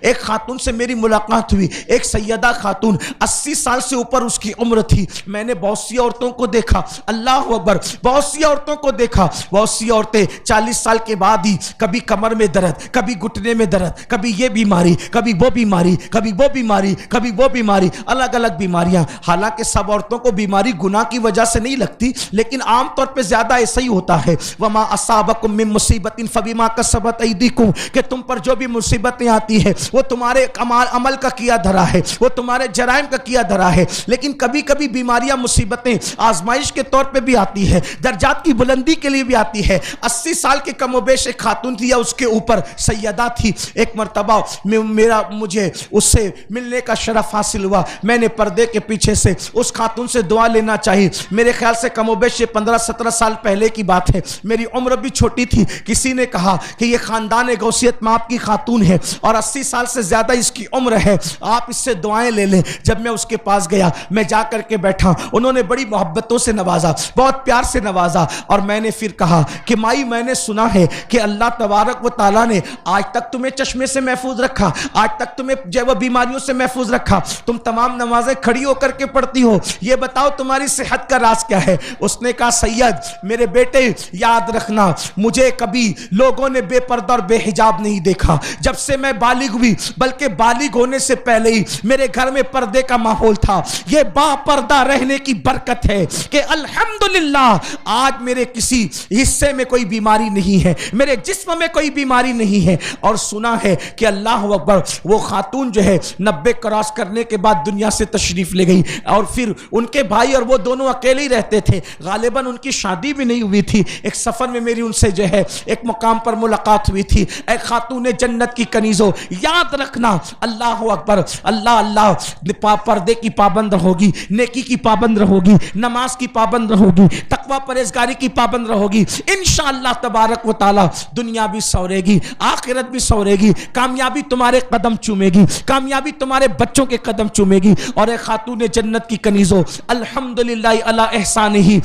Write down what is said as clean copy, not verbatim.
ایک خاتون سے میری ملاقات ہوئی، ایک سیدہ خاتون، 80 سال سے اوپر اس کی عمر تھی. میں نے بہت سی عورتوں کو دیکھا، اللہ اکبر، بہت سی عورتوں کو دیکھا. بہت سی عورتیں 40 سال کے بعد ہی کبھی کمر میں درد، کبھی گھٹنے میں درد، کبھی یہ بیماری، کبھی وہ بیماری، کبھی وہ بیماری، کبھی وہ بیماری، الگ الگ بیماریاں. حالانکہ سب عورتوں کو بیماری گناہ کی وجہ سے نہیں لگتی، لیکن عام طور پہ زیادہ ایسا ہی ہوتا ہے. وما اصابکم من مصیبت فبما کسبت ایدیکم، کہ تم پر جو بھی مصیبتیں آتی ہیں وہ تمہارے عمل کا کیا دھرا ہے، وہ تمہارے جرائم کا کیا دھرا ہے. لیکن کبھی کبھی بیماریاں، مصیبتیں آزمائش کے طور پہ بھی آتی ہے، درجات کی بلندی کے لیے بھی آتی ہے. 80 سال کی کم و بیش ایک خاتون تھی یا اس کے اوپر سیدہ تھی. ایک مرتبہ مجھے اس سے ملنے کا شرف حاصل ہوا. میں نے پردے کے پیچھے سے اس خاتون سے دعا لینا چاہی. میرے خیال سے کم و بیش 15-17 سال پہلے کی بات ہے، میری عمر بھی چھوٹی تھی. کسی نے کہا کہ یہ خاندان غوثیت مآب کی خاتون ہے اور 80 سال سے زیادہ اس کی عمر ہے، آپ اس سے دعائیں لے لیں. جب میں اس کے پاس گیا، میں جا کر کے بیٹھا، انہوں نے بڑی محبتوں سے نوازا، بہت پیار سے نوازا. اور میں نے پھر کہا کہ مائی، میں نے سنا ہے کہ اللہ تبارک و تعالیٰ نے آج تک تمہیں چشمے سے محفوظ رکھا، آج تک تمہیں جو بیماریوں سے محفوظ رکھا، تم تمام نمازیں کھڑی ہو کر کے پڑھتی ہو، یہ بتاؤ تمہاری صحت کا راز کیا ہے؟ اس نے کہا سید میرے بیٹے یاد رکھنا، مجھے کبھی لوگوں نے بے پردہ اور بے حجاب نہیں دیکھا. جب سے میں بالغ ہوئی، بلکہ بالغ ہونے سے پہلے ہی میرے گھر میں پردے کا ماحول تھا. یہ با پردہ رہنے کی برکت ہے کہ الحمدللہ آج میرے کسی حصے میں کوئی بیماری نہیں ہے، میرے جسم میں کوئی بیماری نہیں ہے. اور سنا ہے کہ اللہ اکبر، وہ خاتون جو ہے 90 کراس کرنے کے بعد دنیا سے تشریف لے گئی. اور پھر ان کے بھائی اور وہ دونوں اکیلے ہی رہتے تھے، غالباً ان کی شادی بھی نہیں ہوئی تھی. ایک سفر میں میری ان سے جو ہے ایک مقام پر ملاقات ہوئی تھی. اے خاتون جنت کی کنیزوں، یاد رکھنا، اللہ اکبر، اللہ اللہ، پردے کی پابند رہوگی، نیکی کی پابند رہوگی، نماز کی پابند رہوگی، تقوی پرہیزگاری کی پابند رہوگی، انشاءاللہ تبارک و تعالی دنیا بھی سورے گی، آخرت بھی سورے گی. کامیابی تمہارے قدم چومے گی، کامیابی تمہارے بچوں کے قدم چومے گی. اور اے خاتون جنت کی کنیزوں، الحمدللہ علی احسانہ،